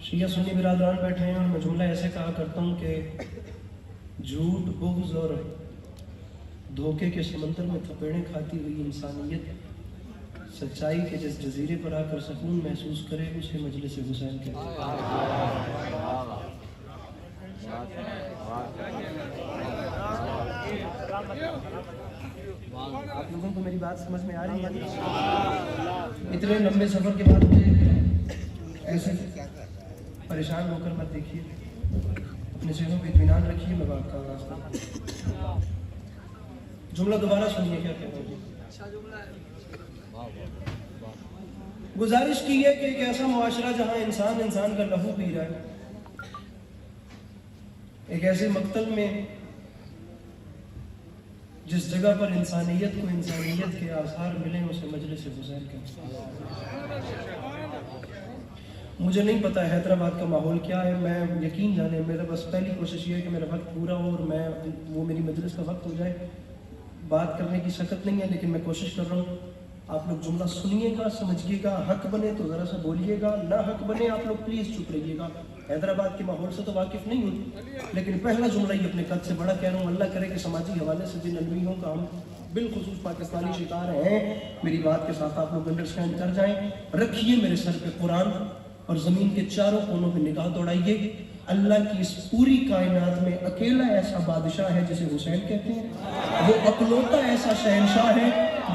شیعہ سنی برادران بیٹھے ہیں اور میں جملہ ایسے کہا کرتا ہوں کہ جھوٹ، بغض اور دھوکے کے سمندر میں تھپیڑیں کھاتی ہوئی انسانیت سچائی کے جس جزیرے پر آ کر سکون محسوس کرے اسے مجلس حسین کہتے ہیں۔ آپ لوگوں کو میری بات سمجھ میں آ رہی ہے؟ اتنے لمبے سفر کے بعد مجھے ایسے پریشان ہو کر مت دیکھیے، اپنے ذہنوں پہ اطمینان رکھیے، میں بات کر رہا ہوں۔ جملہ دوبارہ سنیے کیا کہتا ہوں۔ گزارش کی ہے کہ ایک ایسا معاشرہ جہاں انسان انسان کا لہو پی رہا ہے، ایک ایسے مقتل میں جس جگہ پر انسانیت کو انسانیت کے آثار ملیں اسے مجلس حسین کہتے ہیں۔ مجھے نہیں پتا حیدرآباد کا ماحول کیا ہے، میں یقین جانے میرا بس پہلی کوشش یہ ہے کہ میرا وقت پورا ہو اور وہ میری مجلس کا وقت ہو جائے۔ بات کرنے کی سخت نہیں ہے لیکن میں کوشش کر رہا ہوں آپ لوگ جملہ سنیے گا، سمجھیے گا، حق بنے تو ذرا سا بولیے گا، نہ حق بنے آپ لوگ پلیز چپ رہیے گا۔ حیدرآباد کے ماحول سے تو واقف نہیں ہوں لیکن پہلا جملہ یہ اپنے قد سے بڑا کہہ رہا ہوں، اللہ کرے کہ سماجی حوالے سے جن المیوں کا ہم بالخصوص پاکستانی شکار ہیں میری بات کے ساتھ آپ لوگ انڈرسٹینڈ کر جائیں۔ رکھیے میرے سر پہ قرآن اور زمین کے چاروں کونوں پہ نگاہ دوڑائیے، اللہ کی اس پوری کائنات میں اکیلا ایسا بادشاہ ہے جسے حسین کہتے ہیں، وہ اکلوتا ایسا شہنشاہ ہے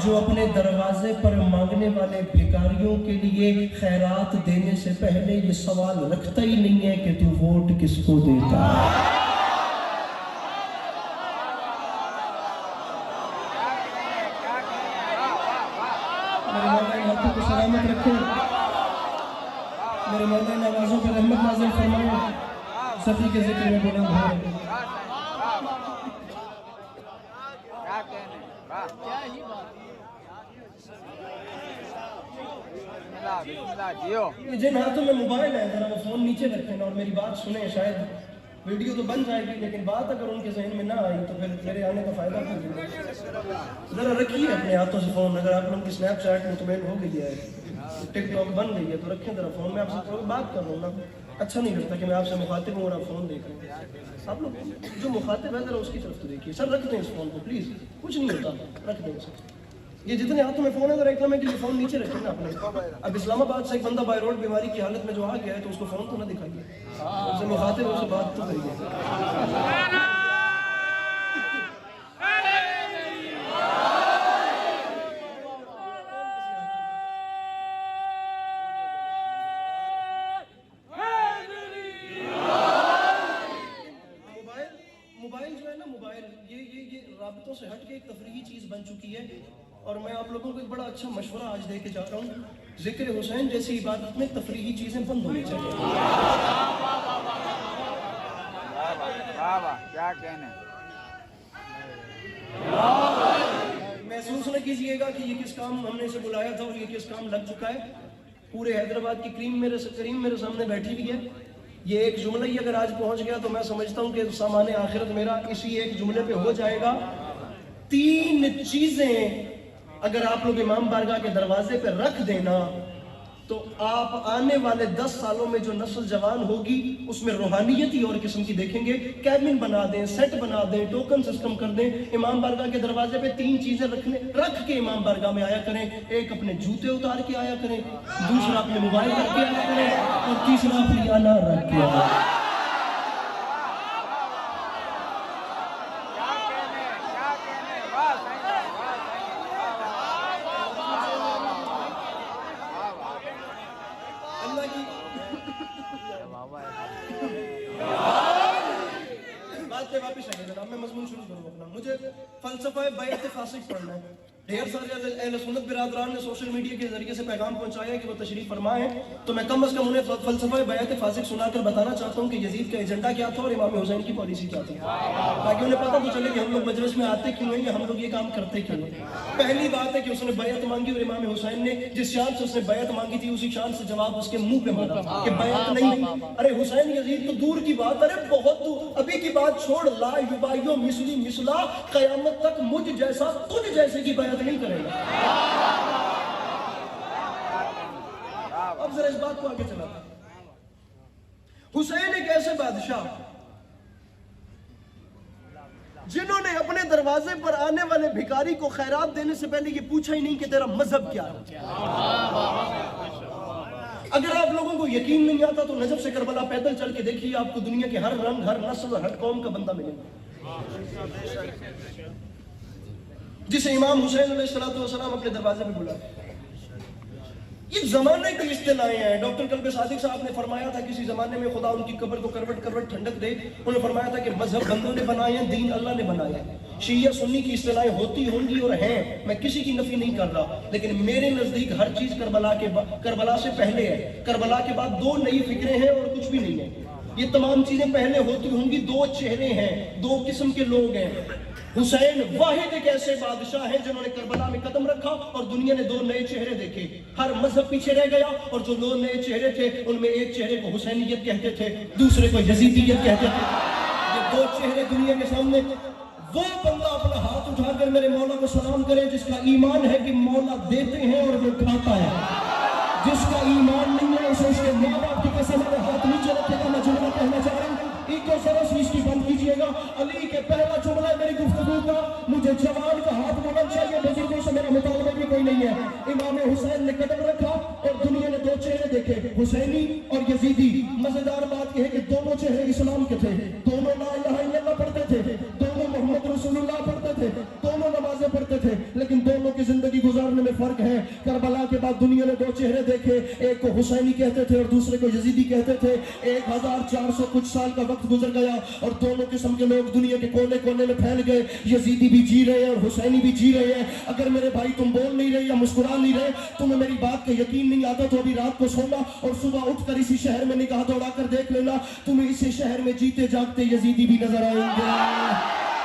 جو اپنے دروازے پر مانگنے والے بھیکاریوں کے لیے خیرات دینے سے پہلے یہ سوال رکھتا ہی نہیں ہے کہ تو ووٹ کس کو دیتا ہے۔ میرے مولا ہاتھوں کو سلامت رکھیں، میرے مولا نوازوں پر رحمت نازل فرمائیں، سفی کے ذکر میں بلند ہو۔ جن ہاتھوں میں موبائل ہے ذرا وہ فون نیچے رکھیں اور میری بات سنیں، شاید ویڈیو تو بن جائے گی لیکن بات اگر ان کے ذہن میں نہ آئی تو پھر میرے آنے کا فائدہ نہیں ہوگا۔ ذرا رکھیے اپنے ہاتھوں سے فون، اگر آپ لوگوں کی سنیپ چیٹ مطمئن ہو گئی ہے، ٹک ٹاک بن گئی ہے تو رکھیں ذرا فون۔ میں آپ سے بات کر رہا ہوں نا، اچھا نہیں لگتا کہ میں آپ سے مخاطب ہوں اور آپ فون دیکھ رہے ہیں۔ آپ لوگ جو مخاطب ہے ذرا اس کی طرف تو دیکھیے۔ سر رکھ دیں اس فون کو پلیز، کچھ نہیں ہوتا، رکھ دیں اسے۔ یہ جتنے ہاتھوں میں فون ہے ذرا ایک لمحے کے لیے فون نیچے رکھیں نا اپنے۔ اب اسلام آباد سے ایک بندہ بائی روڈ بیماری کی حالت میں جو آ گیا ہے تو اس کو فون تو نہ دکھائیے، اس سے مخاطب ہے، اس سے بات تو کریے۔ موبائل جو ہے نا، موبائل یہ رابطوں سے ہٹ کے ایک تفریحی چیز بن چکی ہے اور میں آپ لوگوں کو ایک بڑا اچھا مشورہ آج دے کے جا رہا ہوں، ذکر حسین جیسی عبادت میں تفریحی چیزیں بند ہونی چاہیے۔ کیا کہنا محسوس نہ کیجئے گا کہ یہ کس کام ہم نے اسے بلایا تھا اور یہ کس کام لگ چکا ہے۔ پورے حیدرآباد کی کریم میرے سامنے بیٹھی ہوئی ہے، یہ ایک جملہ ہی اگر آج پہنچ گیا تو میں سمجھتا ہوں کہ سامان آخرت میرا اسی ایک جملے پہ ہو جائے گا۔ 3 چیزیں اگر آپ لوگ امام بارگاہ کے دروازے پہ رکھ دینا تو آپ آنے والے 10 سالوں میں جو نسل جوان ہوگی اس میں روحانیت ہی اور قسم کی دیکھیں گے۔ کیبن بنا دیں، سیٹ بنا دیں، ٹوکن سسٹم کر دیں، امام بارگاہ کے دروازے پہ 3 چیزیں رکھ کے امام بارگاہ میں آیا کریں۔ ایک اپنے جوتے اتار کے آیا کریں، دوسرا اپنے موبائل رکھ کے آیا کریں اور تیسرا اپنی انار رکھ کے آیا کریں۔ بات پہ واپس آئیے ذرا، میں مضمون شروع کروں اپنا۔ مجھے فلسفہ بیعت فاسق پڑھنا ہے۔ ڈھیر سارے اہل سنت برادران نے سوشل میڈیا کے ذریعے سے پیغام پہنچایا ہے کہ وہ تشریف فرما ہے، تو میں کم از کم انہیں فلسفہ بیعت فاسق سنا کر بتانا چاہتا ہوں کہ یزید کا ایجنڈا کیا تھا اور امام حسین کی پالیسی کیا تھی، تاکہ انہیں پتہ تو چلے کہ ہم لوگ مجلس میں آتے کیوں ہیں یا ہم لوگ یہ کام کرتے کیوں ہیں۔ پہلی بات ہے کہ اس نے بیعت مانگی اور امام حسین نے جس شان سے اس نے بیعت مانگی تھی اسی شان سے جواب اس کے منہ پہ مارا کہ بیعت نہیں۔ ارے حسین یزید تو دور کی بات، ارے بہت دور، ابھی کی بات چھوڑ، لا یبایو مثلی مثلا، قیامت تک مجھ جیسا تجھ جیسے کی بیعت نہیں کرے گا۔ اب ذرا اس بات کو آگے چلاتا ہوں۔ حسین ایک ایسے بادشاہ جنہوں نے اپنے دروازے پر آنے والے بھکاری کو خیرات دینے سے پہلے یہ پوچھا ہی نہیں کہ تیرا مذہب کیا ہے. اگر آپ لوگوں کو یقین نہیں آتا تو نجف سے کربلا پیدل چل کے دیکھیے, آپ کو دنیا کے ہر رنگ, ہر نسل, ہر قوم کا بندہ ملے گا جسے امام حسین علیہ السلام اپنے دروازے میں بلا. یہ زمانے کی اصطلاحیں ہیں. ڈاکٹر قلب صادق صاحب نے فرمایا تھا کسی زمانے میں خدا ان کی قبر کو کروٹ کروٹ ٹھنڈک دے. انہوں نے فرمایا تھا کہ مذہب بندوں نے بنائے ہیں, دین اللہ نے بنایا ہے. شیعہ سنی کی اصطلاحیں ہوتی ہوں گی اور ہیں, میں کسی کی نفی نہیں کر رہا, لیکن میرے نزدیک ہر چیز کربلا سے پہلے ہے. کربلا کے بعد دو نئی فکریں ہیں اور کچھ بھی نہیں ہے. یہ تمام چیزیں پہلے ہوتی ہوں گی. دو چہرے ہیں, دو قسم کے لوگ ہیں. حسین واحد ایک ایسے بادشاہ ہیں جنہوں نے کربلا میں قدم رکھا اور دنیا نے دو نئے چہرے دیکھے. ہر مذہب پیچھے رہ گیا اور جو دو نئے چہرے تھے ان میں ایک چہرے کو حسینیت کہتے تھے, دوسرے کو یزیدیت کہتے تھے. یہ دو چہرے دنیا کے سامنے. وہ بندہ اپنا ہاتھ اٹھا کر میرے مولا کو سلام کرے جس کا ایمان ہے کہ مولا دیتے ہیں اور وہ کھاتا ہے. جس کا ایمان نہیں ہے اسے اس کے ماں باپ کی قسم میں ہاتھ نیچے رکھے گا. میں جملہ کہنا چاہ رہا ہوں, ایک سرس اس کی بند کیجئے گا. علی کے پہلا جملہ ہے میری گفتگو کا, مجھے جوان کا ہاتھ بلند چاہیے, بزرگوں سے میرا مطالبہ بھی کوئی نہیں ہے. امام حسین نے قدم رکھا اور دنیا نے دو چہرے دیکھے, حسینی اور یزیدی. مزیدار بات یہ ہے کہ دونوں چہرے اسلام کے تھے, دونوں لا الہ الا اللہ پڑھتے تھے, دونوں محمد رسول اللہ پڑھتے تھے, دونوں نمازیں پڑھتے تھے, لیکن دونوں کی زندگی گزارنے میں فرق ہے. کربلا کے بعد دنیا نے دو چہرے دیکھے, ایک کو حسینی کہتے تھے اور دوسرے کو یزیدی کہتے تھے. 1400 کچھ سال کا وقت گزر گیا اور دونوں قسم کے لوگ دنیا کے کونے کونے میں پھیل گئے. یزیدی بھی جی رہے ہیں اور حسینی بھی جی رہے ہیں. اگر میرے بھائی تم بول نہیں رہے یا مسکرا نہیں رہے, تمہیں میری بات کا یقین نہیں آتا تو ابھی رات کو سونا اور صبح اٹھ کر اسی شہر میں نگاہ دوڑا کر دیکھ لینا, تمہیں اسی شہر میں جیتے جاگتے یزیدی بھی نظر آئیں گے.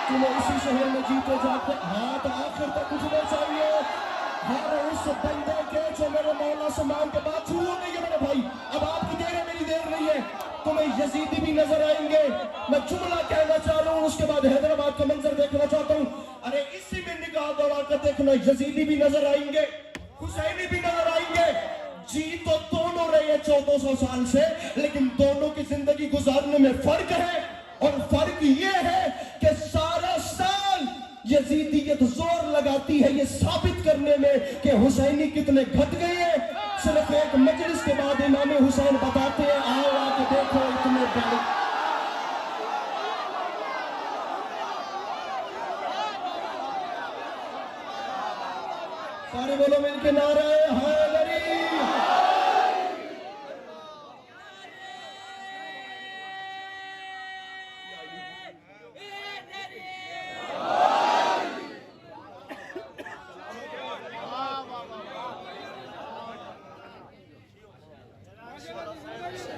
تمہیں اسی شہر میں جیتے جاگتے ہاتھ آخر تک اٹھنا چاہیے. ہر اس بندے کے جو میرے مولا سے مانگ کے بات شروع ہو گئی ہے میرے بھائی, اب آپ کی دیر ہے میری دیر نہیں ہے, تمہیں یزیدی بھی نظر آئیں گے. میں جملہ کہنا چاہ رہا ہوں, اس کے بعد حیدرآباد کا منظر دیکھنا چاہتا ہوں. ارے اسی میں نگاہ دوڑا کر دیکھنا, یزیدی بھی نظر آئیں گے, حسینی بھی نظر آئیں گے. جی تو دونوں رہے ہیں 1400 سال سے, لیکن دونوں کی زندگی گزارنے میں فرق ہے. اور فرق یہ ہے کہ سارا سال یزیدیت زور لگاتی ہے یہ ثابت کرنے میں کہ حسینی کتنے گھٹ گئے ہیں. صرف ایک مجلس کے بعد امام حسین بتاتے ہیں, آؤ آ کے دیکھو اتنے بڑے. سارے بولو مل کے نعرہ حیدری.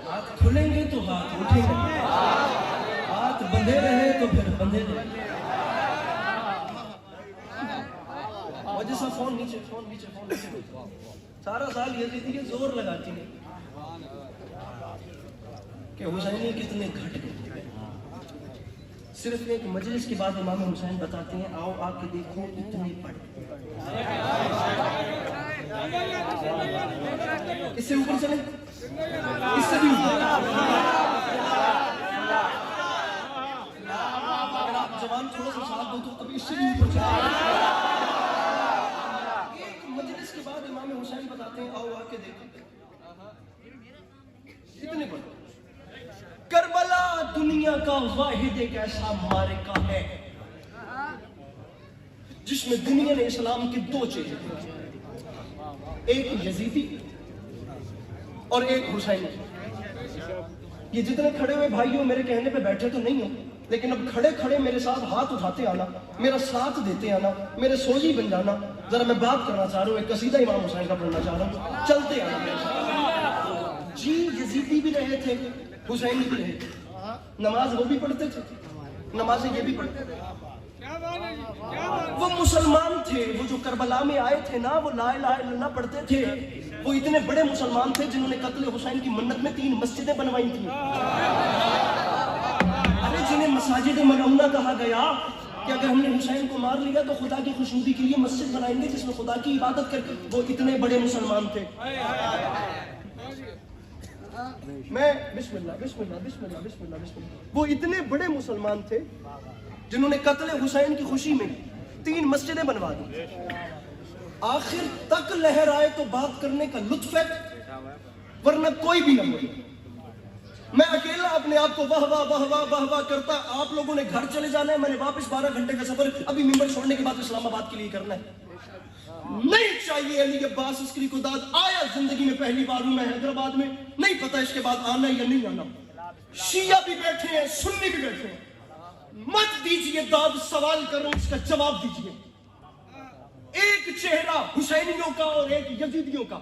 ہاتھ کھلیں گے تو ہاتھ اٹھیں گے, ہاتھ بندھے رہے تو پھر بندھے رہے. وجہ سے فون نیچے, فون نیچے, فون نیچے. سارا سال یزیدی زور لگاتی ہے کہ حسینی کتنے گھٹ گئے. صرف ایک مجلس کے بعد امام حسین بتاتے ہیں, آؤ آ کے دیکھو اتنے پڑھ. اس سے اوپر چلیں, اس سے بھی اوپر. اگر آپ جوان تھوڑا سا ساتھ دو تو کبھی اس سے بھی اوپر چلیں. ایک مجلس کے بعد امام حسین بتاتے ہیں, آؤ آ کے دیکھو اتنے پڑھ. کربلا دنیا کا واحد ایک ایسا معرکہ ہے جس میں دنیا نے اسلام کے دو چہرے دیکھے, ایک یزیدی اور ایک حسینی. یہ جتنے کھڑے ہوئے بھائیوں میرے کہنے پہ بیٹھے تو نہیں ہو, لیکن اب کھڑے کھڑے میرے ساتھ ہاتھ اٹھاتے آنا, میرا ساتھ دیتے آنا, میرے سوجی بن جانا. ذرا میں بات کرنا چاہ رہا ہوں, ایک قصیدہ امام حسین کا پڑھنا چاہ رہا ہوں, چلتے آنا میرے ساتھ. جی یزیدی بھی رہے تھے, حسینی بھی رہے تھے, نماز وہ بھی پڑھتے تھے, نمازیں یہ بھی پڑھتے تھے. وہ مسلمان تھے, وہ جو کربلا میں آئے تھے نا, وہ لا الہ الا اللہ پڑھتے تھے. وہ اتنے بڑے مسلمان تھے جنہوں نے قتل حسین کی منت میں 3 مسجدیں بنوائی تھیں. ارے جنہیں مساجد ملعونہ کہا گیا کہ اگر ہم نے حسین کو مار لیا تو خدا کی خوشنودی کے لیے مسجد بنائیں گے جس میں خدا کی عبادت کر کے. وہ اتنے بڑے مسلمان تھے. میں بسم اللہ بسم اللہ بسم اللہ بسم اللہ بسم اللہ، وہ اتنے بڑے مسلمان تھے جنہوں نے قتل حسین کی خوشی میں 3 مسجدیں بنوا دی. آخر تک لہر آئے تو بات کرنے کا لطف ہے، ورنہ کوئی بھی نہ بولے. میں اکیلا اپنے آپ کو واہ واہ واہ واہ واہ واہ کرتا. آپ لوگوں نے گھر چلے جانا ہے، میں نے واپس 12 گھنٹے کا سفر ابھی ممبر چھوڑنے کے بعد اسلام آباد کے لیے کرنا ہے. نہیں چاہیے علی عباس عسکری کو داد. آیا زندگی میں پہلی بار ہوں میں حیدرآباد میں، نہیں پتا اس کے بعد آنا یا نہیں آنا. شیعہ بھی بیٹھے ہیں، سنی بھی بیٹھے ہیں. مت دیجئے داد، سوال کر رہا ہوں، اس کا جواب دیجئے. ایک چہرہ حسینیوں کا اور ایک یزیدیوں کا.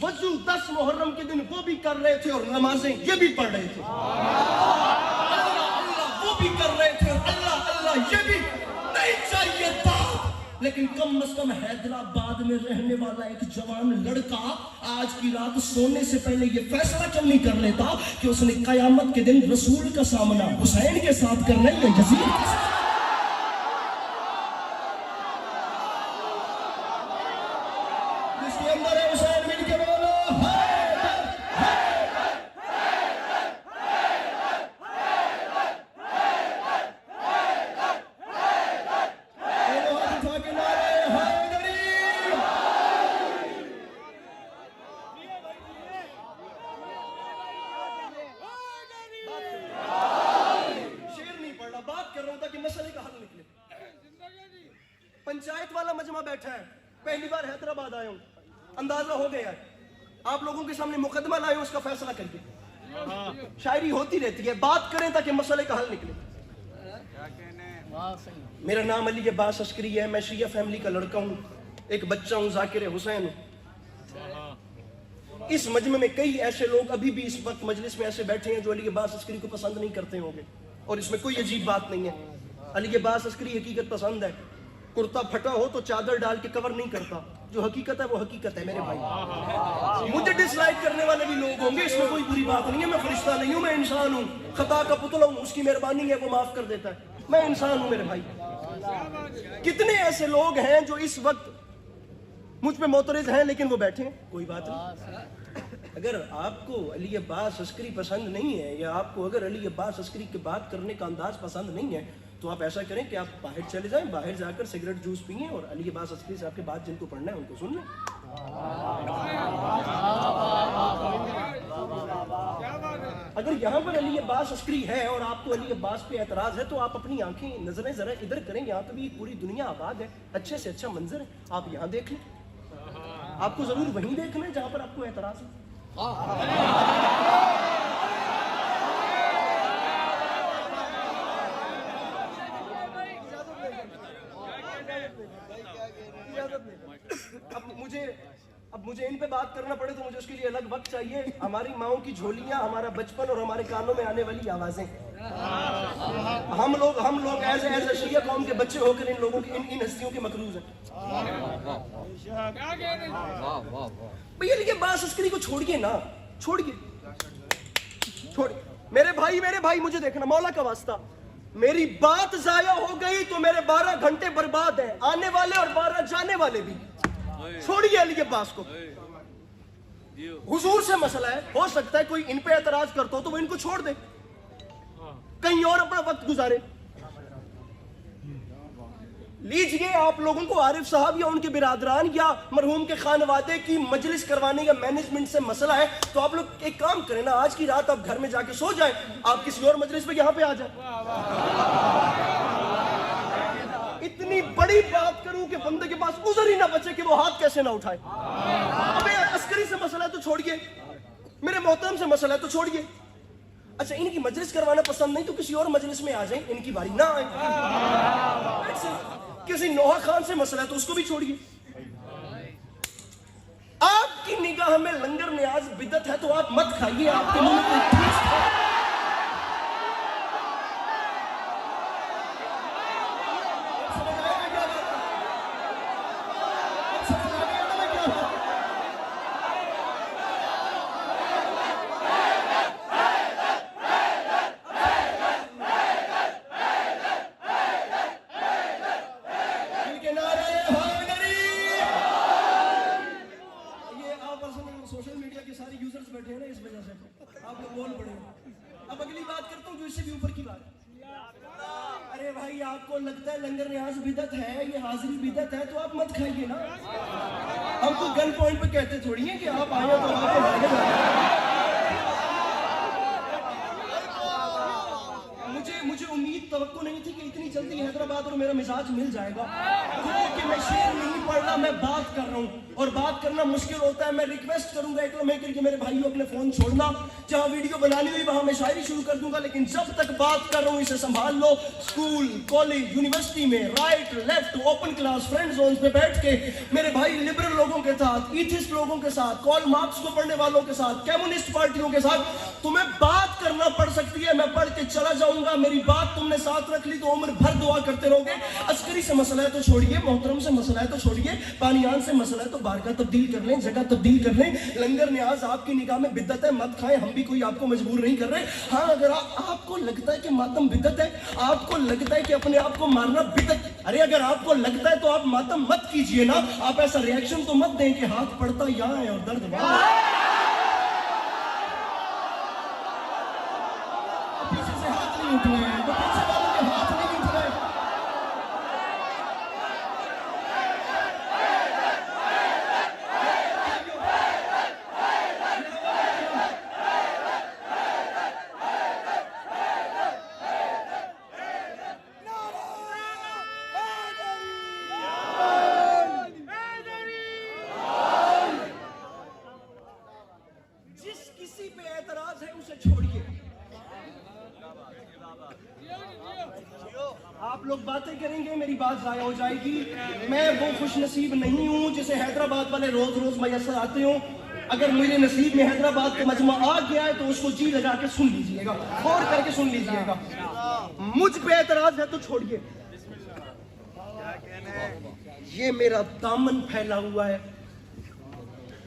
وضو 10 محرم کے دن وہ بھی کر رہے تھے اور نمازیں یہ بھی پڑھ رہے تھے. اللہ اللہ وہ بھی کر رہے تھے اور اللہ اللہ یہ بھی. نہیں چاہیے داد، لیکن کم از کم حیدرآباد میں رہنے والا ایک جوان لڑکا آج کی رات سونے سے پہلے یہ فیصلہ کیوں نہیں کر لیتا کہ اس نے قیامت کے دن رسول کا سامنا حسین کے ساتھ کرنا ہے یا یزید کے ساتھ. جس کے اندر ہے حسین، مل کے بولو حیدر حیدر حیدر حیدر حیدر حیدر. دونوں ہاتھ اٹھا کے نعرے حیدری. شعر نہیں پڑھ رہا، بات کر رہا ہوں تاکہ مسئلے کا حل نکلے. پنچایت والا مجمع بیٹھا ہے، پہلی بار حیدرآباد آیا ہوں، اندازہ ہو گیا ہے. آپ لوگوں کے سامنے مقدمہ لائے ہوں، اس کا فیصلہ کر کے. شاعری ہوتی رہتی ہے، بات کریں تاکہ مسئلے کا حل نکلے. میرا نام علی عباس عسکری ہے، میں شیعہ فیملی کا لڑکا ہوں، ایک بچہ ہوں، ذاکر حسین ہوں. اس مجمع میں کئی ایسے لوگ ابھی بھی اس وقت مجلس میں ایسے بیٹھے ہیں جو علی عباس عسکری کو پسند نہیں کرتے ہوں گے، اور اس میں کوئی عجیب بات نہیں ہے. علی عباس عسکری حقیقت پسند ہے. کرتا پھٹا ہو تو چادر ڈال کے کور نہیں کرتا. جو حقیقت ہے وہ حقیقت ہے میرے بھائی. مجھے ڈس لائک کرنے والے بھی لوگ ہوں گے، اس میں کوئی بری بات نہیں ہے. میں فرشتہ نہیں ہوں، میں انسان ہوں. خطا کا پتلا ہوں، اس کی مہربانی ہے وہ معاف کر دیتا ہے. میں انسان ہوں میرے بھائی. کتنے ایسے لوگ ہیں جو اس وقت مجھ پہ معترض ہیں لیکن وہ بیٹھے ہیں، کوئی بات نہیں. اگر آپ کو علی عباس عسکری پسند نہیں ہے، یا آپ کو اگر علی عباس عسکری کی بات کرنے کا انداز پسند نہیں ہے، تو آپ ایسا کریں کہ آپ باہر چلے جائیں، باہر جا کر سگریٹ جوس پئیں اور علی عباس عسکری صاحب کے بعد جن کو پڑھنا ہے ان کو سن لیں. اگر یہاں پر علی عباس عسکری ہے اور آپ کو علی عباس پہ اعتراض ہے، تو آپ اپنی آنکھیں نظریں ذرا ادھر کریں. یہاں پہ بھی پوری دنیا آباد ہے، اچھے سے اچھا منظر ہے، آپ یہاں دیکھ لیں. آپ کو ضرور وہیں دیکھنا ہے جہاں پر آپ کو اعتراض ہے. اب مجھے ان پہ بات کرنا پڑے تو مجھے اس کے لیے الگ وقت چاہیے. ہماری ماؤں کی جھولیاں، ہمارا بچپن اور ہمارے کانوں میں آنے والی آوازیں. ہم لوگ ایز اے شیعہ قوم کے بچے ہو کر ان لوگوں کی ان ہستیوں کے مقروض ہیں. بھئی علی عباس عسکری کو چھوڑیے نا، چھوڑیے. میرے بھائی مجھے دیکھنا، مولا کا واسطہ. میری بات ضائع ہو گئی تو میرے 12 گھنٹے برباد ہیں، آنے والے اور 12 جانے والے بھی. چھوڑیے علی عباس کو. حضور سے مسئلہ ہے، ہو سکتا ہے کوئی ان پہ اعتراض کرتا ہو تو وہ ان کو چھوڑ دے، کہیں اور اپنا وقت گزارے. لیجئے آپ لوگوں کو عارف صاحب یا ان کے برادران یا مرحوم کے خانوادے کی مجلس کروانے یا مینجمنٹ سے مسئلہ ہے تو آپ لوگ ایک کام کریں نا، آج کی رات آپ گھر میں جا کے سو جائیں، آپ کسی اور مجلس پہ یہاں پہ آ جائیں. اتنی بڑی بات کروں کہ بندے کے پاس عذر ہی نہ بچے کہ وہ ہاتھ کیسے نہ اٹھائے. ابے عسکری سے مسئلہ ہے تو چھوڑیے، میرے محترم سے مسئلہ ہے تو چھوڑیے. اچھا ان کی مجلس کروانا پسند نہیں تو کسی اور مجلس میں آ جائیں، ان کی باری نہ آئے. کسی نوحہ خان سے مسئلہ ہے تو اس کو بھی چھوڑیے. آپ کی نگاہ میں لنگر نیاز بدعت ہے تو آپ مت کھائیے، آپ کے منہ میں سوشل میڈیا کے سارے یوزرز بیٹھے ہیں نا، اس وجہ سے آپ لوگ بول پڑے ہو. اب اگلی بات کرتا ہوں جو اس سے بھی اوپر کی بات. ارے بھائی آپ کو لگتا ہے لنگر نیاز بدعت ہے، یہ حاضری بدعت ہے، تو آپ مت کھائیے نا. ہم کو گن پوائنٹ پہ کہتے تھوڑی ہیں کہ آپ آئے تو آپ کو لگے گا. مجھے امید توقع نہیں تھی کہ اتنی جلدی حیدرآباد اور میرا مزاج مل جائے گا، کیونکہ میں شعر نہیں پڑھ رہا، میں بات کر رہا ہوں اور بات کرنا مشکل ہوتا ہے. میں ریکویسٹ کروں گا ایک لمحے کے لیے میرے بھائیوں اپنے فون چھوڑنا، جہاں ویڈیو بنانی ہوئی وہاں میں شاعری شروع کر دوں گا، لیکن جب تک بات کر رہا ہوں اسے سنبھال لو. اسکول، کالج، یونیورسٹی میں right left open class friend zones پہ بیٹھ کے میرے بھائی لبرل لوگوں کے ساتھ، ایتھسٹ لوگوں کے ساتھ، کارل مارکس کو پڑھنے والوں کے ساتھ، کمیونسٹ پارٹیوں کے ساتھ تمہیں بات کرنا پڑ سکتی ہے. میں پڑھ کے چلا جاؤں گا، میری بات تم نے ساتھ رکھ لی تو عمر بھر دعا کرتے رہو گے. عسکری سے مسئلہ ہے تو چھوڑیے، محترم سے مسئلہ ہے تو چھوڑیے، بانیان سے مسئلہ ہے تو بارگاہ تبدیل کر لیں، جگہ تبدیل کر لیں. لنگر نیاز آپ کی نگاہ میں بدعت ہے، مت کھائیں، ہم بھی کوئی آپ کو مجبور نہیں کر رہے. ہاں اگر آپ کو لگتا ہے کہ ماتم بدعت ہے، آپ کو لگتا ہے کہ اپنے آپ کو مارنا بدعت، ارے اگر آپ کو لگتا ہے تو آپ ماتم مت کیجئے نا. آپ ایسا ریاکشن تو مت دیں کہ ہاتھ پڑتا یہاں ہے اور درد وہاں ہے. پیچھے سے ہاتھ نہیں اٹھ رہے ہیں، تو پیچھے والوں کے ہاتھ نہیں اٹھ رہے. جس کسی پہ اعتراض ہے اسے چھوڑیے. آپ لوگ باتیں کریں گے، میری بات ضائع ہو جائے گی. میں وہ خوش نصیب نہیں ہوں جسے حیدرآباد والے روز روز میسر آتے ہوں. اگر میرے نصیب میں حیدرآباد کا مجمع آ گیا ہے تو اس کو جی لگا کے سن لیجئے گا، غور کر کے سن لیجئے گا. مجھ پہ اعتراض ہے تو چھوڑیے. یہ میرا دامن پھیلا ہوا ہے،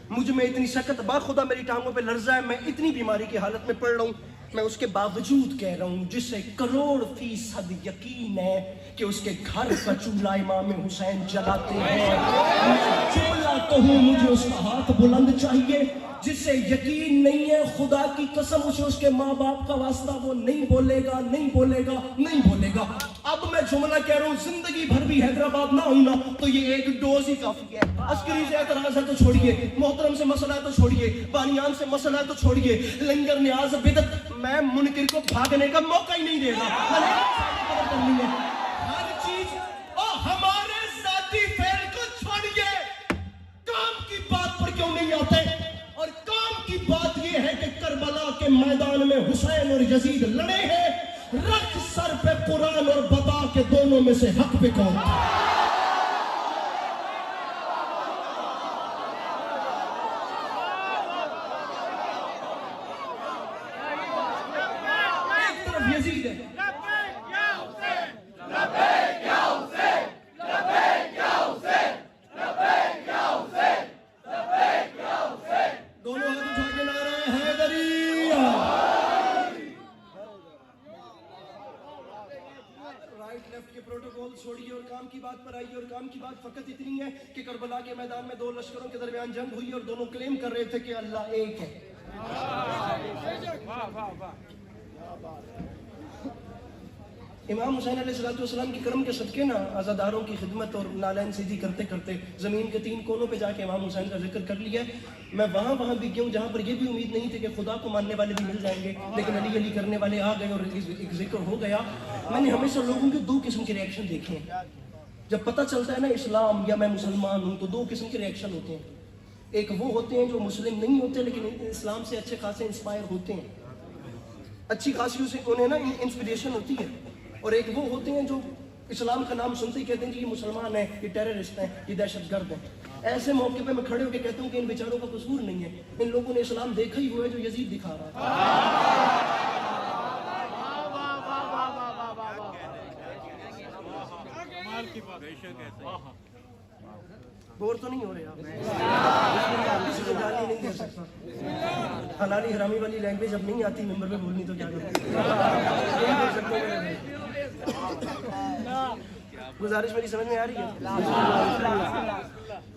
مجھ میں اتنی سخت باخدا میری ٹانگوں پہ لرزہ ہے، میں اتنی بیماری کی حالت میں پڑ رہا ہوں. میں اس کے باوجود کہہ رہا ہوں جسے 1,00,00,000% یقین ہے کہ اس کے گھر کا چولہا امام حسین جلاتے ہیں. میں جملہ کہوں مجھے اس کا ہاتھ بلند چاہیے. جسے یقین نہیں ہے خدا کی قسم اسے اس کے ماں باپ کا واسطہ وہ نہیں بولے گا، نہیں بولے گا، نہیں بولے گا. اب میں جملہ کہہ رہا ہوں، زندگی بھر بھی حیدرآباد نہ ہونا تو یہ ایک ڈوز ہی کافی ہے. عسکری سے اعتراض ہے تو چھوڑیے، محترم سے مسئلہ ہے تو چھوڑیے، بانیان سے مسئلہ ہے تو چھوڑیے. لنگر نیاز بدعت، میں منکر کو بھاگنے کا موقع ہی نہیں دے گا. ہر چیز اور ہمارے ذاتی فعل کو چھوڑیے. کام کی بات پر کیوں نہیں آتے؟ اور کام کی بات یہ ہے کہ کربلا کے میدان میں حسین اور یزید لڑے ہیں. رکھ سر پہ قرآن اور بتا کہ دونوں میں سے حق پہ کون تھا. ایک طرف یزید ہے، دونوں ہاتھ اٹھا کے نعرہ حیدری. رائٹ لیفٹ کے پروٹوکول چھوڑیے اور کام کی بات پر آئیے. اور کام کی بات فقط اتنی ہے کہ کربلا کے میدان میں 2 لشکروں کے درمیان جنگ ہوئی اور دونوں کلیم کر رہے تھے کہ اللہ ایک ہے. امام حسین علیہ السلام کی کرم کے صدقے نا عزاداروں کی خدمت اور نالین سیدھی کرتے کرتے زمین کے 3 کونوں پہ جا کے امام حسین کا ذکر کر لیا. میں وہاں بھی گیا ہوں جہاں پر یہ بھی امید نہیں تھی کہ خدا کو ماننے والے بھی مل جائیں گے، لیکن علی علی کرنے والے آ گئے اور ایک ذکر ہو گیا. میں نے ہمیشہ لوگوں کے 2 قسم کے ریاکشن دیکھے ہیں. جب پتہ چلتا ہے نا اسلام یا میں مسلمان ہوں تو 2 قسم کے ریاکشن ہوتے ہیں. ایک وہ ہوتے ہیں جو مسلم نہیں ہوتے لیکن اسلام سے اچھے خاصے انسپائر ہوتے ہیں، اچھی خاصی اسے انہیں نا انسپریشن ہوتی ہے. اور ایک وہ ہوتے ہیں جو اسلام کا نام سنتے ہی کہتے ہیں کہ یہ مسلمان ہیں، یہ ٹیررسٹ ہیں، یہ دہشت گرد ہیں. ایسے موقع پہ میں کھڑے ہو کے کہتا ہوں کہ ان بیچاروں کا قصور نہیں ہے، ان لوگوں نے اسلام دیکھا ہی ہوا ہے جو یزید دکھا رہا تھا. بور تو نہیں ہو رہے آپ؟ کسی کو گالی نہیں دے سکتا. حلالی حرامی والی لینگویج اب نہیں آتی ممبر پہ بولنی تو کیا کریں. گزارش میری سمجھ میں آ رہی ہے؟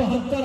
72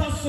10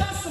10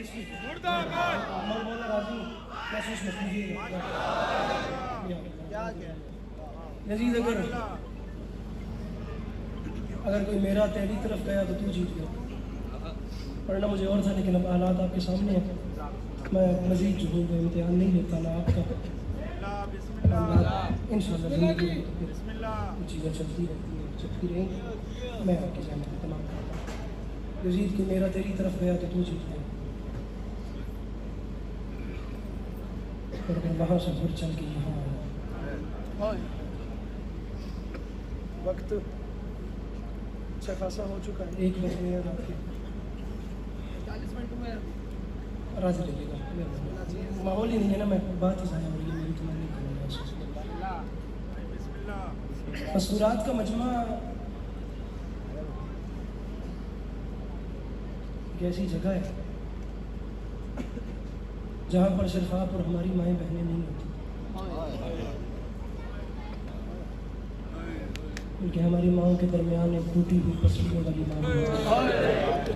مولانا راضی محسوس مت کیجیے. یزید اگر کوئی میرا تیری طرف گیا تو جیت گیا. پڑھنا مجھے اور تھا لیکن اب حالات آپ کے سامنے ہیں. میں مزید جو ہوں امتحان نہیں لیتا نہ آپ کا. انشاءاللہ زندگی میں چیزیں چلتی رہیں گی. میں آپ کی زحمت تمام کرتا ہوں. یزید کہ میرا تیری طرف گیا تو جیت گیا. اور اگر وہاں سے پھر چل کے یہاں آیا. وقت اچھا خاصا ہو چکا ہے. 1 منٹ میں آپ کے 40 منٹ میں راضی لگے گا. ماحول ہی نہیں ہے نا. میں بات ہی ضائع ہو رہی ہے میری. تو میں نہیں کروں گا. مستورات کا مجمع ایک ایسی جگہ ہے جہاں پر صرف آپ اور ہماری مائیں بہنیں نہیں ہوتی بلکہ ہماری ماؤں کے درمیان ایک ٹوٹی ہوئی پسلیوں والی ماں ہوتی.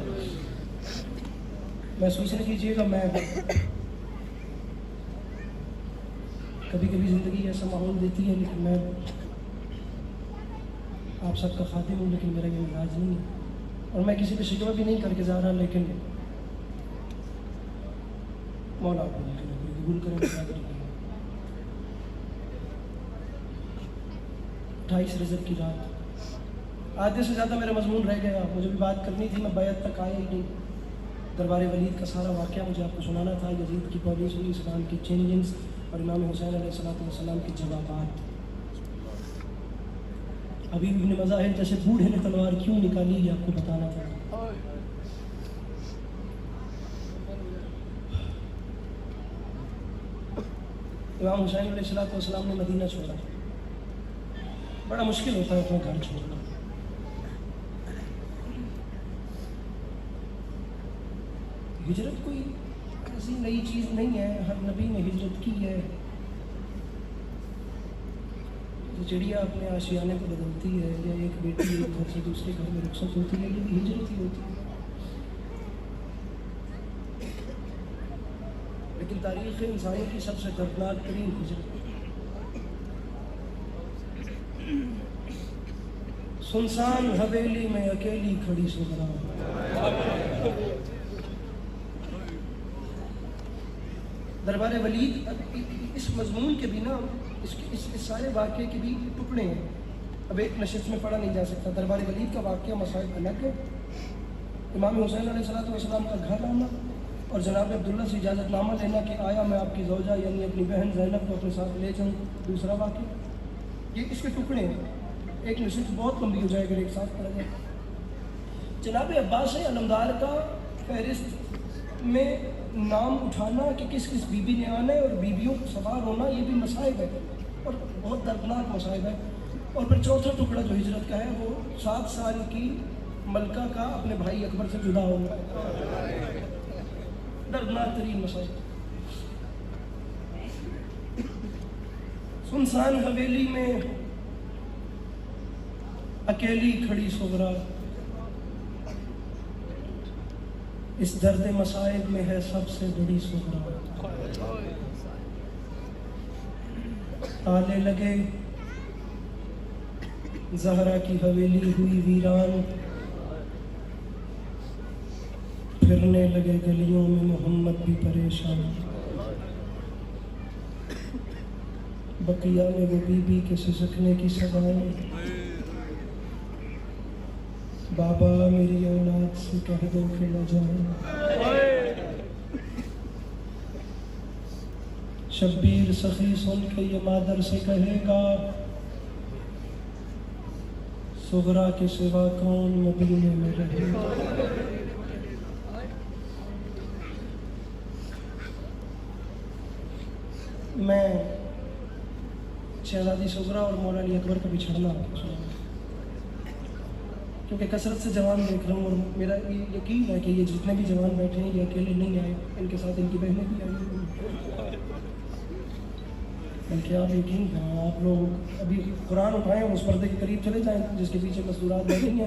محسوس نہیں کیجیے گا. میں کبھی کبھی زندگی ایسا ماحول دیتی ہے لیکن میں آپ سب کا خادم ہوں لیکن میرا یہ مزاج نہیں ہے. اور میں کسی پہ شکوہ بھی نہیں کر کے جا رہا لیکن مولا قبول کریں. 28 رجب کی رات آدھے سے زیادہ میرا مضمون رہ گیا. مجھے بھی بات کرنی تھی. میں بیعت تک آیا ہی نہیں. دربار ولید کا سارا واقعہ مجھے آپ کو سنانا تھا. یزید کی پالیسی, اسلام کی چینجنگز اور امام حسین علیہ السلام کے جوابات. ابھی ابن مظاہر جیسے بوڑھے نے تلوار کیوں نکالی یہ آپ کو بتانا تھا. امام حسین علیہ السلام نے مدینہ چھوڑا. بڑا مشکل ہوتا ہے اپنا گھر چھوڑنا. ہجرت کوئی ایسی نئی چیز نہیں ہے. ہر نبی نے ہجرت کی ہے. چڑیا اپنے آشیانے کو بدلتی ہے یا ایک بیٹی ایک گھر سے دوسرے گھر میں رخصت ہوتی ہے, یہ بھی ہجرت ہی ہوتی ہے. لیکن تاریخ انسانی کی سب سے دردناک ترین ہجرت سنسان حویلی میں اکیلی کھڑی سغرا. دربار ولید اس مضمون کے بھی نا اس سارے واقعے کے بھی ٹکڑے ہیں. اب ایک نشست میں پڑھا نہیں جا سکتا. دربار ولید کا واقعہ مسائل الگ ہے. امام حسین علیہ السلام کا گھر آنا اور جناب عبداللہ سے اجازت نامہ لینا کہ آیا میں آپ کی زوجہ یعنی اپنی بہن زینب کو اپنے ساتھ لے جاؤں. دوسرا واقعہ یہ اس کے ٹکڑے ہیں. ایک نشست بہت لمبی ہو جائے اگر ایک ساتھ پڑھا جائے. جناب عباس علمدار کا فہرست میں نام اٹھانا کہ کس کس بی بی نے آنا ہے اور بیویوں کو سوار ہونا یہ بھی مصائب ہے اور بہت دردناک مصائب ہے. اور پھر چوتھا ٹکڑا جو ہجرت کا ہے وہ 7 سال کی ملکہ کا اپنے بھائی اکبر سے جدا ہونا. دردناک ترین مصائب. سنسان حویلی میں اکیلی کھڑی سغرا. اس درد مصائب میں ہے سب سے بڑی سغرا. تالے لگے زہرا کی حویلی ہوئی ویران. پھرنے لگے گلیوں میں محمد بھی پریشان. بقیہ میں وہ بی بی کے سسکنے کی صدائیں. بابا میری اولاد سے کہہ دو کہ نہ جائیں. شبیر سخی سن کے یہ مادر سے کہے گا صغرا کے سوا کون مدینے میں رہے گا. میں شہزادی صغرا اور مولا علی اکبر کا بچھڑنا کیونکہ کثرت سے جوان دیکھ رہا ہوں اور میرا یہ یقین ہے کہ یہ جتنے بھی جوان بیٹھے ہیں یہ اکیلے نہیں آئے. ان کے ساتھ ان کی بہنیں بھی آئی. بلکہ آپ یقین کریں آپ لوگ ابھی قرآن اٹھائیں اس پردے کے قریب چلے جائیں جس کے پیچھے مزدورات بیٹھی ہیں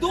2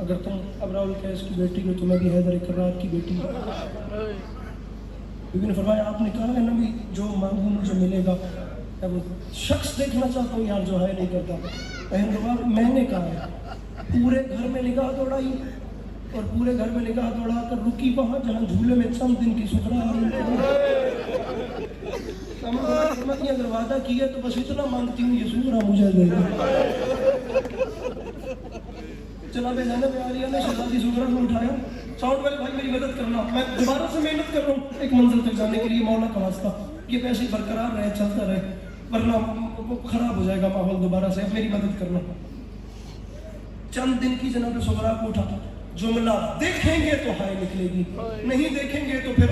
اگر تم ابراؤل قیس کی بیٹی ہو تو میں بھی حیدر کرار کی بیٹی ہوں. بیوی نے فرمایا آپ نے کہا ہے نبی جو مانگوں مجھے ملے گا. میں وہ شخص دیکھنا چاہتا ہوں یار جو ہے نہیں کرتا. بہن رباب میں نے کہا ہے پورے گھر میں نگاہ دوڑائی اور پورے گھر میں نگاہ دوڑا کر رکی وہاں جہاں جھولے میں چند دن کی سکھڑا اگر وعدہ کیا تو بس اتنا مانگتی ہوں یہ سکھڑا مجھے دے گا. جناب زینب عالیہ نے شہزادی سکھڑا کو اٹھایا. ساؤنڈ والے بھائی میری مدد کرنا میں دوبارہ سے محنت کر رہا ہوں ایک منزل تک جانے کے لیے. مولا کا واسطہ یہ پیسے برقرار رہے چلتا رہے ورنہ خراب ہو جائے گا ماحول. دوبارہ سے میری مدد کرنا. چند دن کی جناب سغرا کو اٹھا. جملہ دیکھیں گے تو ہائے نکلے گی نہیں دیکھیں گے تو پھر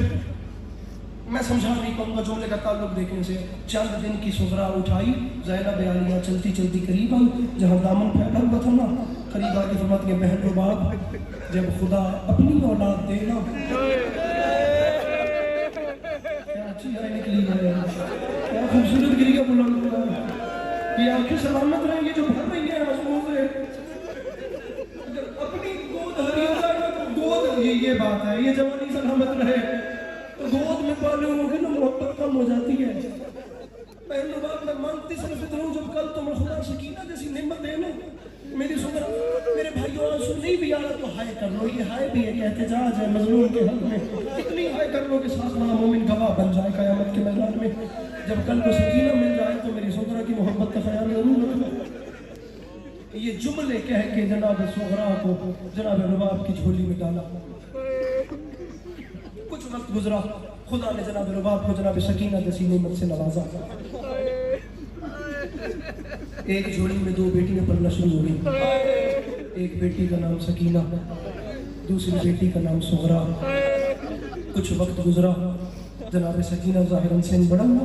میں سمجھا نہیں پاؤں گا جملے کا تعلق دیکھنے سے. چند دن کی سغرا اٹھائی. زینب عالیہ چلتی چلتی قریب آئی جہاں دامن پھیلا ہوا تھا نا. قریب آ کے فرماتی ہیں بہن رباب جب خدا اپنی اولاد دے نا کیا اچھی ہائے نکلی ہے کیا خوبصورت گری کا بلند ہوا. یہ آنکھیں سلامت رہیں گی جو بھر رہی ہیں مضمون سے. اگر اپنی گود ہری ہو جائے نا تو گود یہ بات ہے یہ جوانی سلامت رہے تو گود میں پالے ہوگی نا محبت کم ہو جاتی ہے. بہن رباب میں مانگتی صرف اتنا ہوں جب کل تمہیں خدا سکینہ جیسی نعمت دے نا میری سنر میرے بھائیوں آنسو نہیں بھی آ رہا تو ہائے کر لو. یہ ہائے بھی ایک احتجاج ہے مظلوم کے حق میں. اتنی ہائے کر لو کہ ساتھ والا مومن گواہ بن جائے قیامت کے میدان میں. جب کل کو سکینہ مل جائے تو میری سغرا کی محبت کا خیال ضرور رکھنا. یہ جملے کہہ کے جناب سغرا کو جناب رباب کی جھولی میں ڈالا. کچھ وقت گزرا خدا نے جناب رباب کو جناب سکینہ جیسی نعمت سے نوازا. ایک جھولی میں دو بیٹیاں پلنا شروع ہو گئی. ایک بیٹی کا نام سکینہ دوسری بیٹی کا نام سغرا. کچھ وقت گزرا جناب سکینہ ظاہراً سن بڑا ہوا.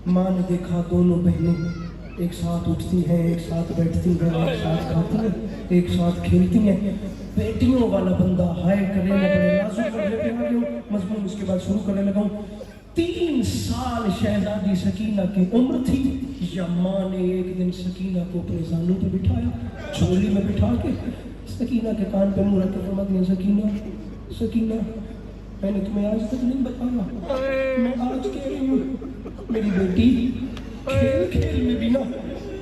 ماں نے دیکھا دونوں بہنیں ایک ساتھ اٹھتی ہیں ایک ساتھ بیٹھتی ہیں ایک ساتھ کھاتی ہیں ایک ساتھ کھیلتی ہیں. بیٹیوں والا بندہ ہائے کرے میں بڑے نازک کر لیتے ہیں مضمون اس کے بعد شروع کرنے لگا ہوں. 3 سال شہزادی سکینہ کی عمر تھی. یا ماں نے ایک دن سکینہ کو اپنے زانوں پہ بٹھایا جھولی میں بٹھا کے سکینہ کے کان پہ منہ رکھ کے فرماتی ہیں سکینہ سکینہ میں نے تمہیں آج تک نہیں بتایا میں آج کہہ رہی ہوں میری بیٹی کھیل کھیل میں بھی نہ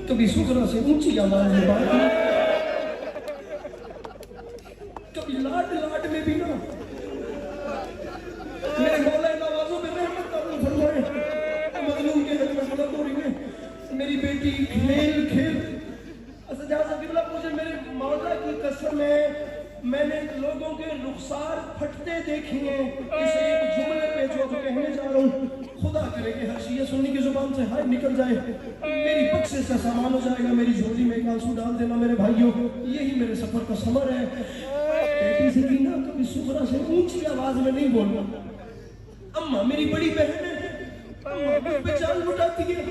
کبھی سغرا سے اونچی آواز میں بات نہیں کبھی لاڈ لاڈ میں بھی نہ میرے مولا ان آوازوں میں رحمت عطا فرمائے. مظلوم کے حق میں غلط ہو رہی ہے میری بیٹی کھیل کھیل. اسد اعظم قبلہ مجھے میرے مولا کی قسم ہے میں نے لوگوں کے رخسار پھٹتے دیکھے ہیں اس ایک جملے پہ جو کہنے جا رہا ہوں. خدا کرے کہ ہر شیعہ سنی کی زبان سے ہائے نکل جائے میری بخشش سے سامان ہو جائے گا. میری جھولی میں ایک آنسو ڈال دینا میرے بھائیوں یہی میرے سفر کا ثمر ہے. بیٹی سکینہ کبھی سغرا سے اونچی آواز میں نہیں بولنا. اماں میری بڑی بہن ہے اماں مجھ پہ جان لٹاتی ہے.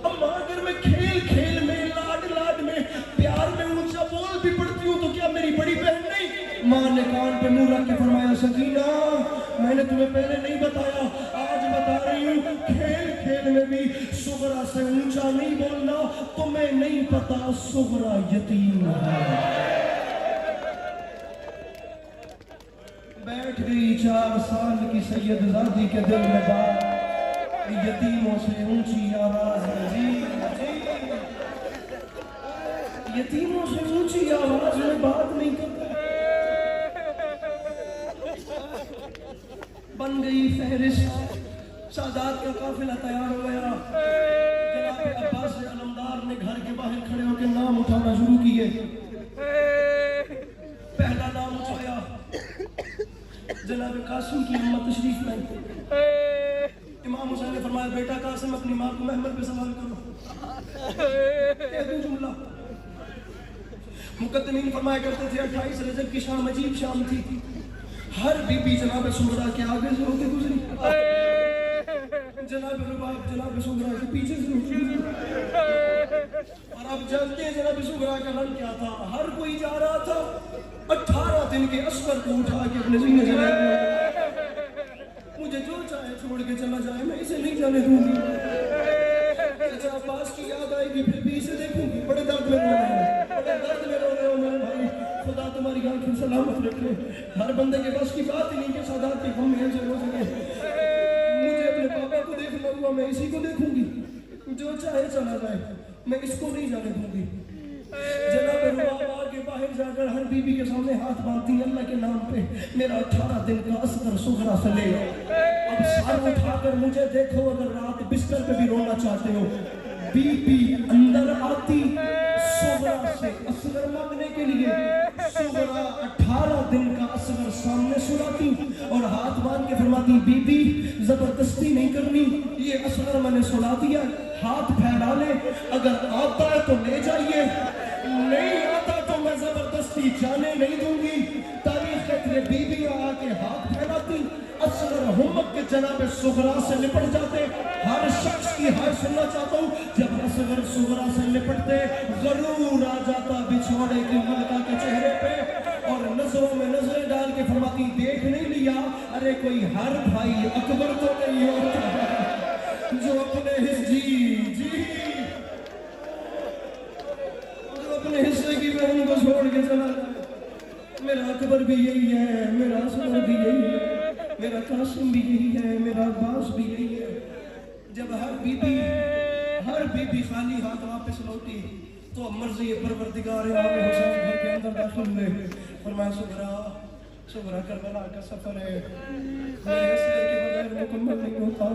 اماں اگر میں کھیل کھیل میں لاڈ لاڈ میں پیار میں اونچا بول بھی پڑتی ہوں تو کیا میری بڑی بہن نہیں. ماں نے کان پہ منہ رکھ کے فرمایا سکینہ میں نے تمہیں پہلے نہیں بتایا آج بتا رہی ہوں کھیل کھیل میں بھی سغرا سے اونچا نہیں بولنا. تمہیں نہیں پتا سغرا یتیم ہے. بیٹھ گئی 4 سال کی سید زادی کے دل میں بات یتیموں سے اونچی آواز میں جی یتیموں سے اونچی آواز میں بات نہیں کرتا. بن گئی فہرست. سادات کا قافلہ تیار ہو گیا. جناب عباس علمدار نے گھر کے باہر کھڑے ہو کے نام اٹھانا شروع کیے. پہلا نام اٹھایا جناب قاسم کی امت تشریف لائی. امام حسین نے فرمایا بیٹا قاسم اپنی ماں کو محمل پہ سوال کرو. کہہ دوں جملہ. مقدمین فرمایا کرتے تھے 28 رجب کی شام عجیب شام تھی. ہر بی بی جناب سغرا کے آگے سے ہوتے گزری جناب رباب جناب سغرا کے پیچھے سے ہوتے گزری. اور آپ جانتے ہیں جناب سغرا کا رنگ کیا تھا. ہر کوئی جا رہا تھا 18 دن کے اصغر کو اٹھا کے اپنے سینے سے مجھے جو چاہے چھوڑ کے چلا جائے میں اسے نہیں جانے دوں گی. اچھا عباس کی یاد آئے گی پھر بھی اسے دیکھوں گی. بڑے درد میں رو رہے ہو بڑے درد میں رو رہے ہو میرے بھائی. خدا تمہاری آنکھیں سلامت رکھے. ہر بندے کے بس کی بات ہی نہیں کہ سادات کے غم میں ایسے ہو سکے. مجھے اپنے پاپا کو دیکھنا ہوا, میں اسی کو دیکھوں گی. جو چاہے چلا جائے, میں اس کو نہیں جانے دوں گی. جناب رباب آگے باہر جا کر ہر بی بی کے سامنے ہاتھ باندھتی ہیں اللہ کے نام پہ. میرا 18 دن کا اصغر صغرا سے لے, اب سر اٹھا کر مجھے دیکھو. اگر رات بستر پہ بھی رونا چاہتے ہو, بی بی اندر آتی صغرا سے اصغر مانگنے کے لیے. صغرا 18 دن کا اصغر سامنے سلاتی اور ہاتھ باندھ کے فرماتی, بی بی زبردستی نہیں کرنی, یہ اصغر میں نے سلا دیا, ہاتھ پھیلا لے, اگر آتا ہے تو لے جائیے, نہیں آتا تو میں زبردستی جانے نہیں دوں گی. تاریخ کے بی بی آ کے ہاتھ پھیلاتی, اصغر ہمت کے جناب صغرا سے لپٹ جاتے. ہر شخص کی ہر سننا چاہتا ہوں, جب اصغر صغرا سے لپٹتے غرور آ جاتا بچھوڑے کی ملکہ کے چہرے پہ, اور نظروں میں نظریں ڈال کے فرماتی, دیکھ نہیں لیا, ارے کوئی ہر بھائی اکبر تو نہیں ہوتا جو اپنے اپنے حصے کی بہن کو چھوڑ کے چلا جائے. میرا اکبر بھی یہی ہے, میرا اصغر بھی یہی ہے, میرا قاسم بھی یہی ہے, میرا عباس بھی یہی ہے. جب ہر بی بی خالی ہاتھ واپس لوٹی تو مرضی پروردگار امام حسین گھر کے اندر داخل ہوئے. فرمایا, صغرا کربلا کا سفر ہے, میرے اصغر کے بغیر مکمل نہیں ہوتا.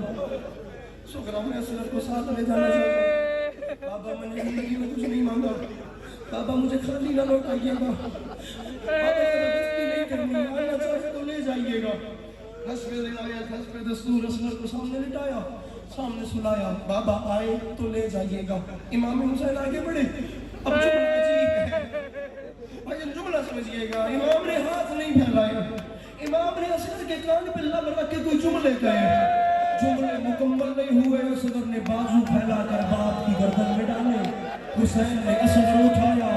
صغرا میں اصغر کو ساتھ لے جانا چاہتا. بابا میں نے زندگی میں کچھ نہیں مانگا, بابا مجھے خالی نہ لوٹائیے گا, بابا زبردستی نہیں کرنی, آنا چاہے تو لے جائیے گا. حسب روایت حسب دستور اصغر کو سامنے لٹایا, سامنے سلایا, بابا آئے تو لے جائیے گا. امام حسین آگے بڑھے. اب جملہ عجیب ہے, جملہ سمجھیے گا. امام نے ہاتھ نہیں پھیلائے, امام نے اصغر کے کان پہ لب رکھ کے کوئی جملے کہے. جملے مکمل نہیں ہوئے, اصغر نے بازو پھیلا کر باپ کی گردن میں ڈالے. حسین نے اصغر اٹھایا.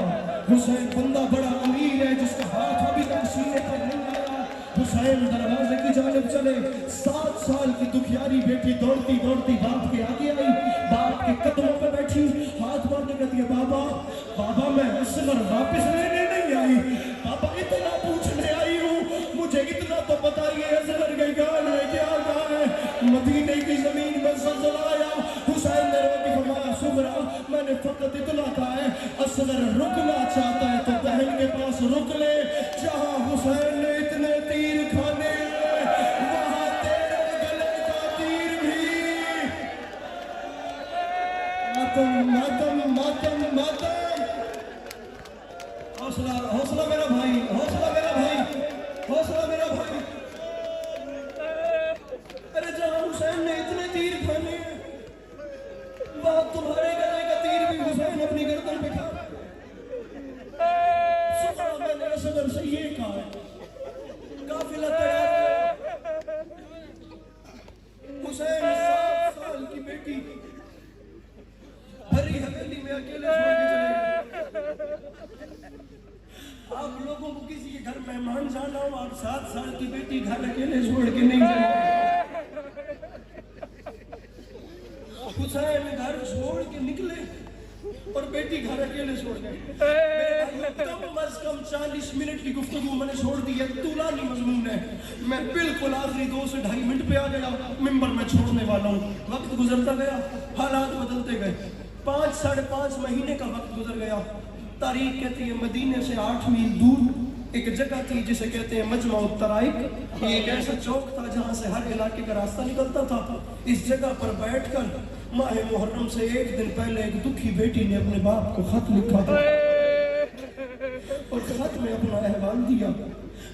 حسین بندہ بڑا امیر ہے جس کا ہاتھ ابھی تک سینے پر نہیں آیا. حسین دروازے کی جانب چلے. 7 سال کی دکھیاری بیٹی دوڑتی دوڑتی باپ کے آگے آئی, باپ کے قدموں پہ بیٹھی, ہاتھ باندھ کے کہتی ہے, بابا میں اصغر واپس لینے نہیں آئی, بابا اتنا پوچھنے آئی ہوں, مجھے اتنا تو بتائیے اصغر کے گان ہے کیا گان ہے. مدینے کی زمین میں زلزلہ آیا. حسین نے رو کے فرمایا, صغرا میں نے فقط اتنا کہا ہے, اصغر رکنا چاہتا ہے تو بہن کے پاس رک لے. جہاں حسین نے اتنے تیر کھانے وہاں تیرے گلے کا تیر بھی. ماتم ماتم ماتم ماتم. حوصلہ میرا بھائی, حوصلہ میرا بھائی, حوصلہ میرا بھائی. ارے جہاں حسین نے اتنے تیر کھانے وہاں تمہارے گلے کا تیر بھی حسین اپنی گردن پہ کھا. صغرا میں نے اصغر سے یہ کہا ہے, قافلہ تیار. حسین 7 سال کی بیٹی ہری حویلی میں اکیلے چھوڑ کے چلے گئے. آپ لوگوں کو کسی کے گھر مہمان جانا ہو, آپ 7 سال کی بیٹی گھر اکیلے چھوڑ کے نہیں جائیں. حسین گھر چھوڑ کے نکلے اور بیٹی گھر اکیلے چھوڑ گئے. کم از کم 40 منٹ کی گفتگو میں نے چھوڑ دی ہے, طولانی مضمون ہے. میں بالکل آخری 2 سے 2.5 منٹ پہ آ گیا, ممبر میں چھوڑنے والا ہوں. وقت گزرتا گیا, حالات بدلتے گئے. 5 ساڑھے 5 مہینے کا وقت گزر گیا. تاریخ کہتی ہے مدینے سے 8 میل دور ایک جگہ تھی جسے کہتے ہیں مجمع الطرائق. یہ ایک ایسا چوک تھا جہاں سے ہر علاقے کا راستہ نکلتا تھا. اس جگہ پر بیٹھ کر ماہ محرم سے 1 دن پہلے ایک دکھی بیٹی نے اپنے باپ کو خط لکھا تھا اور خط میں اپنا احوال دیا.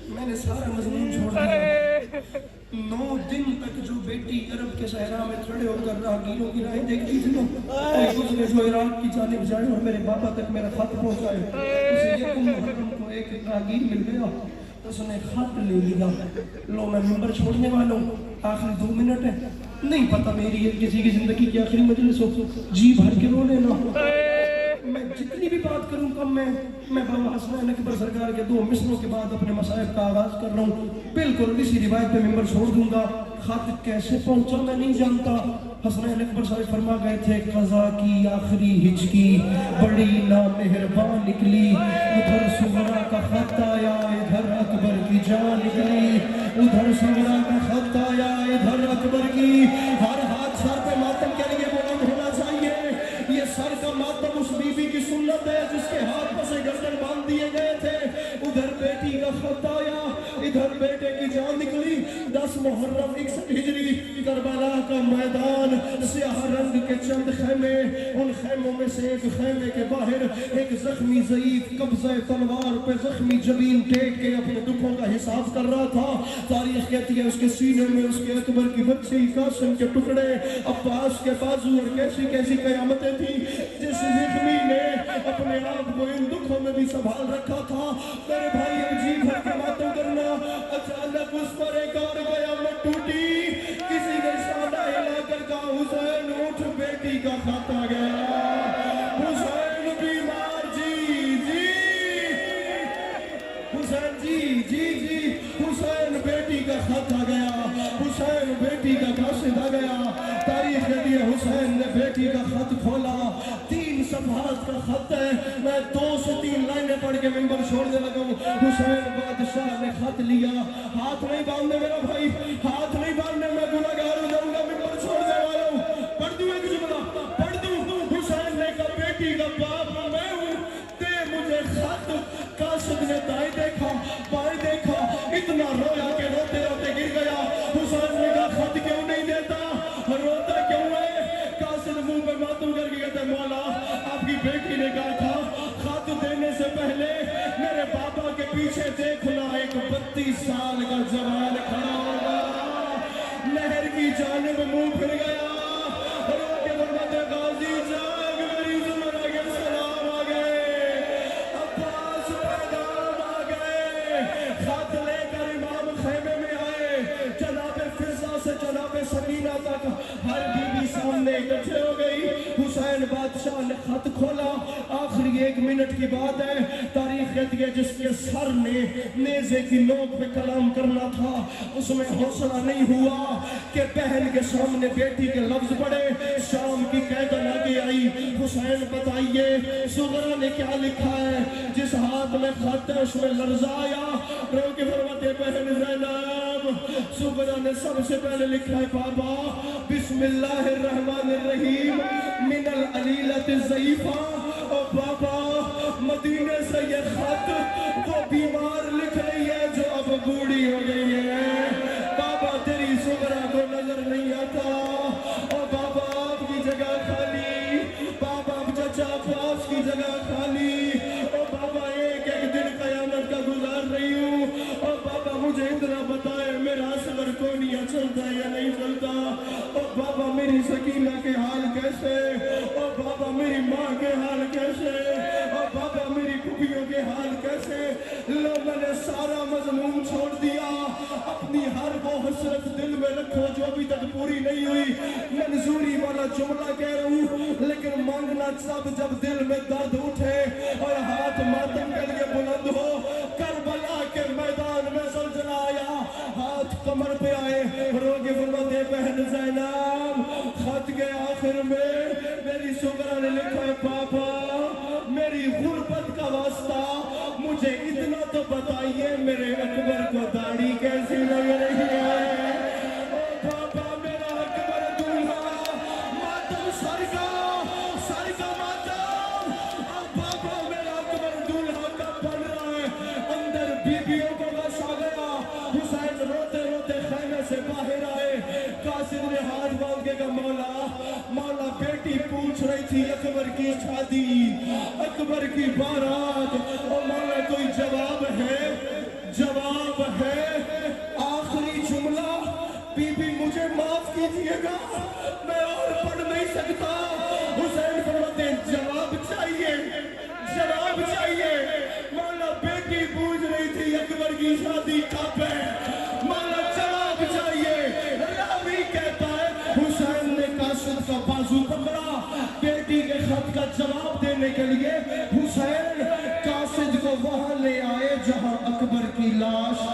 میں نے سارا مضمون چھوڑ دیا. 9 دن تک جو بیٹی عرب کے صحرا میں کھڑے ہو کر راہگیروں کی راہیں دیکھتی تھی نا, اس نے جو عراق کی جانب جائے اور میرے بابا تک میرا خط پہنچائے, اسے یہ محرم کو ایک راہگیر مل گیا, اس نے خط لے لیا. لو میں ممبر چھوڑنے والا ہوں, آخری 2 منٹ ہے, نہیں پتا میری کسی کی زندگی کی آخری مجلس ہو, جی بھر کے رو لینا. میں جتنی بھی بات کروں کم میں بابا حسنین اکبر سرکار کے 2 مصروں کے بعد اپنے مصائب کا آغاز کر رہا ہوں. بالکل اسی روایت پہ ممبر چھوڑ دوں گا. خط کیسے پہنچا میں نہیں جانتا, حسنین اکبر صاحب فرما گئے تھے قضا کی آخری ہچکی بڑی نامہربان نکلی ادھر سغرا کا خط آیا ادھر اکبر کی جان نکلی ادھر سغرا کا خط آیا ادھر اکبر کی ہر ہاتھ سر پہ ماتم کے لیے بلند ہونا چاہیے یہ سر کا ماتم اس بی بی کی سنت ہے جس کے ہاتھ پر سے گردن باندھ دیے گئے تھے ادھر بیٹی کا خط آیا ادھر بیٹے کی جان نکلی 10 محرم 61 ہجری کربلا کا میدان سیاہ رنگ کے چند خیمے ان خیموں میں سے ایک خیمے کے باہر ایک زخمی ضعیف قبضہ تلوار پہ زخمی جبین ٹیک کے اپنے دکھوں کا حساب کر رہا تھا تاریخ کہتی ہے اس کے سینے میں اس کے اکبر کی بچی قاسم کے ٹکڑے عباس کے بازو اور کیسی کیسی قیامتیں تھیں جس زخمی نے اپنے آپ کو ان دکھوں میں بھی سنبھال رکھا تھا میرے بھائی جی بھر کے باتوں کرنا اچانک اس پر ایک اور قیامت ٹوٹی کسی نے سادہ ہلا کر کہا حسین اٹھ بیٹی کا خط آ گیا حسین بیمار جی حسین جی حسین بیٹی کا خط آ گیا حسین بیٹی کا قاصد آ گیا تاریخ کے لیے حسین نے بیٹی کا خط کھولا 3 صفحات کا خط ہے میں 2 سے 3 لائنیں پڑھ کے ممبر چھوڑنے لگا ہوں حسین بادشاہ نے خط لیا ہاتھ نہیں باندھنے میرا بھائی ہاتھ نہیں باندھنے میں گناہگار ہو جاؤں گا ممبر چھوڑنے والا ہوں پڑھ دوں ایک جملہ پڑھ دوں حسین نے کہا بیٹی کا باپ میں ہوں دے مجھے خط قاصد نے دائیں دیکھا بائیں دیکھا اتنا رویا کہ روتے روتے گر گیا حسین نے کہا خط کیوں نہیں دیتا روتا کیوں ہے قاصد منہ پہ ماتم کر کے کہتے مولا آپ کی بیٹی نے کہا تھا خط دینے سے پہلے میرے بابا کے پیچھے دیکھنا ایک 32 سال کا جوان کھڑا ہوگا نہر کی جانب منہ پھر گیا رو کے فرماتے غازی جاگ میری زمرہ کے سلام آ گئے عباس پیغام آ گئے خط لے کر امام خیمے میں آئے جناب فضا سے جناب سکینہ تک ہر بی بی سامنے اکٹھے ہو گئی حسین بادشاہ نے خط کھولا آخری 1 منٹ کی بات ہے تاریخ کہتی ہے جس کے سر نے نیزے کی نوک پہ کلام کرنا تھا اس میں حوصلہ نہیں ہوا کہ بہن کے سامنے بیٹی کے لفظ پڑے شام کی قیدن آگے آئی حسین بتائیے سغرا نے کیا لکھا ہے جس ہاتھ میں خط ہے اس میں لرزہ آیا رو کے فرماتے بہن زینب سغرا نے سب سے پہلے لکھا ہے بابا بسم اللہ الرحمن الرحیم من العلیلت الضعیفہ اور بابا مدینے سے یہ خط وہ بیمار لکھ رہی ہے جو اب بوڑھی ہو گئی ہے بابا تیری سغرا کو نظر نہیں آتا اور بابا آپ کی جگہ خالی بابا چچا عباس کی جگہ خالی اور بابا ایک دن قیامت کا گزار رہی ہوں اور بابا مجھے اتنا بتائے میرا اصغر کونیا چلتا یا نہیں چلتا اور بابا میری سکینہ کے حال کیسے اور بابا میری ماں کے حال کیسے اور بابا میری پھوپھیوں کے حال کیسے لو میں نے سارا مضمون چھوڑ دیا اپنی ہر وہ حسرت دل میں رکھو جو ابھی تک پوری نہیں ہوئی منظوری والا جملہ کہہ رہا ہوں لیکن مانگنا سب جب دل میں درد اٹھے اور ہاتھ ماتم کر کے بلند ہو کربلا کے میدان میں زلزلہ آیا ہاتھ کمر پہ آئے رو کے فرماتے بہن زینب خط کے آخر میں میری سغرا نے لکھا ہے پاپا میری غربت کا واسطہ مجھے اتنا تو بتائیے میرے اکبر کو داڑھی کیسی لگ رہی ہے او پاپا میرا اکبر دولہا ماتم سر کا ماتم او پاپا میرا اکبر دولہا کب بن رہا ہے اندر بیبیوں کو بس آ گیا حسین روتے روتے خیمے سے باہر آئے قاصد نے ہاتھ باندھ کے کہا مولا بیٹی پوچھ رہی تھی اکبر کی شادی اکبر کی بارات اور مولا کوئی جواب ہے آخری جملہ بی بی مجھے معاف کیجئے گا میں اور پڑھ نہیں سکتا حسین فرماتے جواب چاہیے مولا بیٹی پوچھ رہی تھی اکبر کی شادی کب ہے مولا جواب چاہیے راوی کہتا ہے حسین نے قاصد کا بازو پکڑا بیٹی کے خط کا جواب دینے کے لیے حسین قاصد کو وہاں لے آئے جہاں اکبر کی لاش